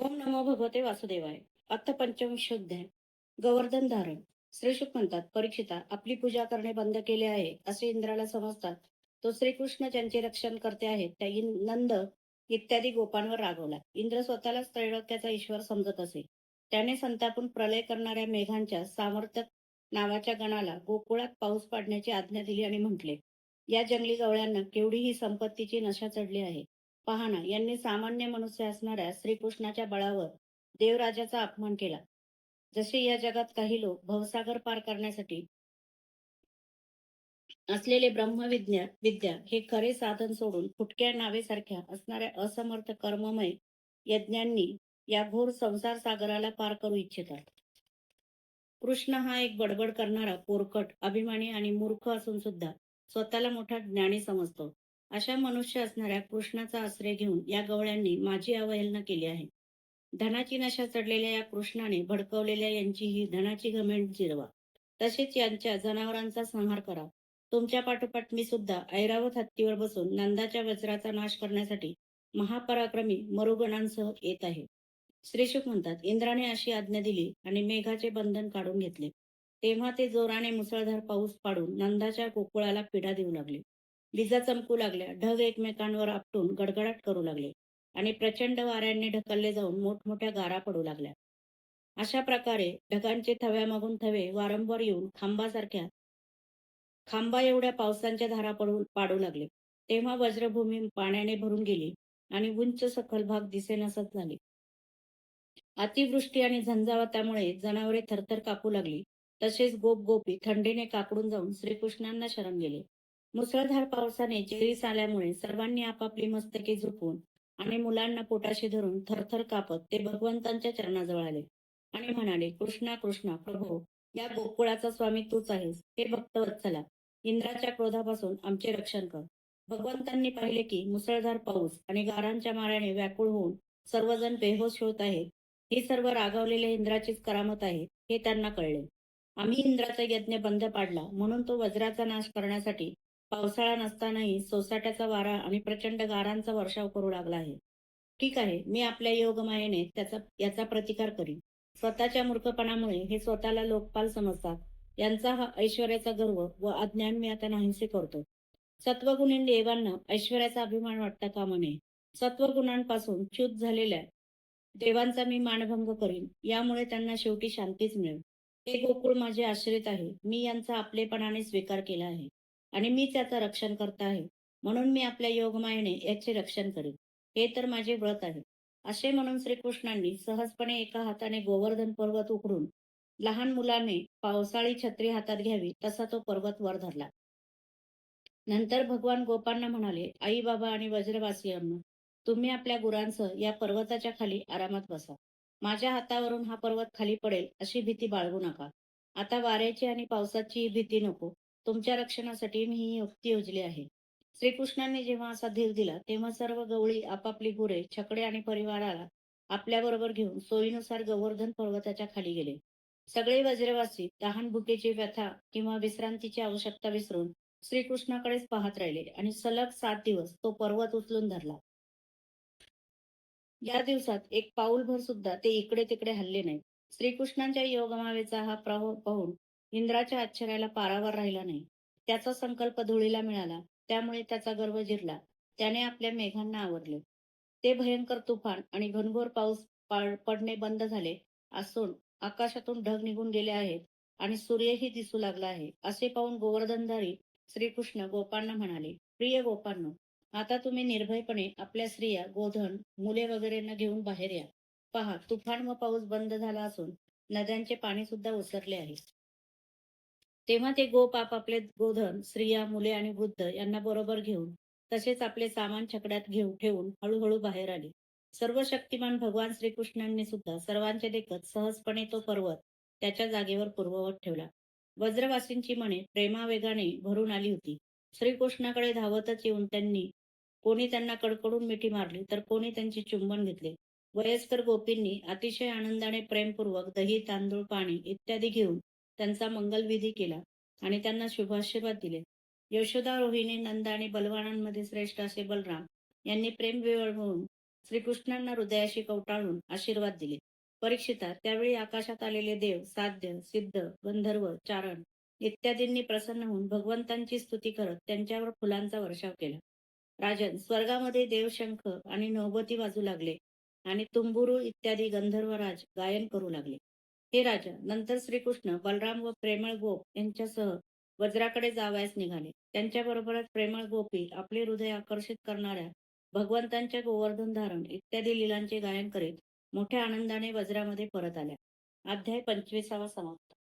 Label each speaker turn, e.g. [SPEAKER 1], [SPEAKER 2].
[SPEAKER 1] ओम नमो भगवते वासुदेवाय. अथ पंचविंशोध्याय. गोवर्धन धारण. श्रीशुक म्हणतात, परीक्षिता, आपली पूजा करणे बंद केले आहे असे इंद्राला समजतात. तो श्रीकृष्ण ज्यांचे रक्षण करते आहेत त्या नंद इत्यादी गोपांवर रागवला. इंद्र स्वतःलाच त्रैलोक्याचा ईश्वर समजत असे. त्याने संतापून प्रलय करणाऱ्या मेघांच्या सामर्थ्यक नावाच्या गणाला गोकुळात पाऊस पाडण्याची आज्ञा दिली आणि म्हटले, या जंगली गवळ्यांना केवढीही संपत्तीची नशा चढली आहे. पहा ना, यांनी सामान्य मनुष्य असणाऱ्या श्रीकृष्णाच्या बळावर देवराजाचा अपमान केला. जसे या जगात काही लोक भवसागर पार करण्यासाठी असलेले विद्या हे खरे साधन सोडून फुटक्या नावेसारख्या असणाऱ्या असमर्थ कर्ममय यज्ञांनी या घोर संसार सागराला पार करू इच्छितात. कृष्ण हा एक बडबड करणारा, पोरकट, अभिमानी आणि मूर्ख असून सुद्धा स्वतःला मोठा ज्ञानी समजतो. अशा मनुष्य असणाऱ्या कृष्णाचा आश्रय घेऊन या गवळ्यांनी माझी अवहेलना केली आहे. धनाची नशा चढलेल्या या कृष्णाने भडकवलेल्या यांची ही धनाची घमेंड जिरवा. तसेच यांच्या जनावरांचा संहार करा. तुमच्या पाठोपाठ मी सुद्धा ऐरावत हत्तीवर बसून नंदाच्या वज्राचा नाश करण्यासाठी महापराक्रमी मरुगणांसह येत आहे. श्रीशुक म्हणतात, इंद्राने अशी आज्ञा दिली आणि मेघाचे बंधन काढून घेतले. तेव्हा ते जोराने मुसळधार पाऊस पाडून नंदाच्या गोकुळाला पीडा देऊ लागले. विजा चमकू लागल्या, ढग एकमेकांवर आपटून गडगडाट करू लागले आणि प्रचंड वाऱ्यांनी ढकलले जाऊन मोठमोठ्या गारा पडू लागल्या. अशा प्रकारे ढगांचे थव्यामागून थवे वारंवार येऊन खांबा एवढ्या पावसांच्या धारा पाडू लागले. तेव्हा वज्रभूमी पाण्याने भरून गेली आणि उंच सखल भाग दिसेनासच झाले. अतिवृष्टी आणि झंझावातामुळे जनावरे थरथर कापू लागली. तसेच गोपी थंडीने काकडून जाऊन श्रीकृष्णांना शरण गेले. मुसळधार पावसाने जेरीस आल्यामुळे सर्वांनी आपापली मस्तके झुकवून आणि मुलांना पोटाशी धरून थरथर कापत ते भगवंतांच्या चरणाजवळ आले आणि म्हणाले, कृष्णा कृष्णा प्रभो, या गोकुळाचा स्वामी तूच आहेस. हे भक्तवत्सला, इंद्राच्या क्रोधापासून आमचे रक्षण कर. भगवंतांनी पाहिले की मुसळधार पाऊस आणि गारांच्या माऱ्याने व्याकुळ होऊन सर्वजण बेहोश होत आहेत. ही सर्व रागावलेल्या इंद्राचीच करामत आहे हे त्यांना कळले. आम्ही इंद्राचा यज्ञ बंद पाडला म्हणून तो वज्राचा नाश करण्यासाठी पावसाळा नसतानाही सोसाट्याचा वारा आणि प्रचंड गारांचा वर्षाव करू लागला आहे. ठीक आहे, मी आपल्या योगमायेने याचा प्रतिकार करीन. स्वतःच्या मूर्खपणामुळे हे स्वतःला लोकपाल समजतात. यांचा हा ऐश्वर्याचा गर्व व अज्ञान मी आता नाहीसे करतो. सत्वगुणी देवांना ऐश्वर्याचा अभिमान वाटता कामा नये. सत्वगुणांपासून च्युत झालेल्या देवांचा मी मानभंग करीन. यामुळे त्यांना शेवटी शांतीच मिळेल. हे गोकुळ माझे आश्रित आहे. मी यांचा आपलेपणाने स्वीकार केला आहे आणि मी त्याचं रक्षण करता आहे. म्हणून मी आपल्या योगमायेने याचे रक्षण करेन. हे तर माझे व्रत आहे. असे म्हणून श्रीकृष्णांनी सहजपणे एका हाताने गोवर्धन पर्वत उकडून लहान मुलाने पावसाळी छत्री हातात घ्यावी तसा तो पर्वत वर धरला. नंतर भगवान गोपांना म्हणाले, आई बाबा आणि व्रजवासियांनो, तुम्ही आपल्या गुरांसह या पर्वताच्या खाली आरामात बसा. माझ्या हातावरून हा पर्वत खाली पडेल अशी भीती बाळगू नका. आता वाऱ्याची आणि पावसाची भीती नको. तुमच्या रक्षणासाठी मी ही युक्ती योजली आहे. श्रीकृष्णांनी जेव्हा असा धीर दिला तेव्हा सर्व गवळी आपापली गुरे, छकडे आणि परिवाराला आपल्याबरोबर घेऊन सोयीनुसार गोवर्धन पर्वताच्या खाली गेले. सगळे व्रजवासी तहान भुकेची व्यथा किंवा विश्रांतीची आवश्यकता विसरून श्रीकृष्णाकडेच पाहत राहिले आणि सलग 7 दिवस तो पर्वत उचलून धरला. या दिवसात एक पाऊलभर सुद्धा ते इकडे तिकडे हलले नाहीत. श्रीकृष्णांच्या योगमावेचा हा प्रभाव पाहून इंद्राच्या आश्चर्याला पारावर राहिला नाही. त्याचा संकल्प धुळीला मिळाला. त्यामुळे त्याचा गर्व जिरला. त्याने आपल्या मेघांना आवरले. ते भयंकर तुफान आणि घनघोर पाऊस पडणे बंद झाले असून आकाशातून ढग निघून गेले आहेत आणि सूर्यही दिसू लागला आहे. असे पाहून गोवर्धनधारी श्रीकृष्ण गोपांना म्हणाले, प्रिय गोपांनो, आता तुम्ही निर्भयपणे आपल्या स्त्रिया, गोधन, मुले वगैरेंना घेऊन बाहेर या. पहा, तुफान व पाऊस बंद झाला असून नद्यांचे पाणी सुद्धा ओसरले आहे. तेव्हा ते गोप आपापले गोधन, स्त्रिया, मुले आणि वृद्ध यांना बरोबर घेऊन तसेच आपले सामान छकड्यात घेऊन ठेवून हळूहळू बाहेर आले. सर्व शक्तिमान भगवान श्रीकृष्णांनी सुद्धा सर्वांचे देखत सहजपणे तो पर्वत त्याच्या जागेवर पूर्ववत ठेवला. व्रजवासींची मने प्रेमावेगाने भरून आली होती. श्रीकृष्णाकडे धावतच येऊन कोणी त्यांना कडकडून मिठी मारली तर कोणी त्यांचे चुंबन घेतले. वयस्कर गोपींनी अतिशय आनंदाने प्रेमपूर्वक दही, तांदूळ, पाणी इत्यादी घेऊन त्यांचा मंगलविधी केला आणि त्यांना शुभाशीर्वाद दिले. यशोदा, रोहिणी, नंद आणि बलवानांमध्ये श्रेष्ठ असे बलराम यांनी प्रेमविवळ होऊन श्रीकृष्णांना हृदयाशी कवटाळून आशीर्वाद दिले. परीक्षिता, त्यावेळी आकाशात आलेले देव, साध्य, सिद्ध, गंधर्व, चारण इत्यादींनी प्रसन्न होऊन भगवंतांची स्तुती करत त्यांच्यावर फुलांचा वर्षाव केला. राजन, स्वर्गामध्ये देवशंख आणि नौबती वाजू लागले आणि तुंबुरू इत्यादी गंधर्वराज गायन करू लागले. हे राजा, नंतर श्रीकृष्ण बलराम व प्रेमळ गोप यांच्यासह वज्राकडे जावयास निघाले. त्यांच्याबरोबरच प्रेमळ गोपी आपले हृदय आकर्षित करणाऱ्या भगवंतांच्या गोवर्धन धारण इत्यादी लीलांचे गायन करीत मोठ्या आनंदाने वज्रामध्ये परत आल्या. अध्याय 25 समाप्त.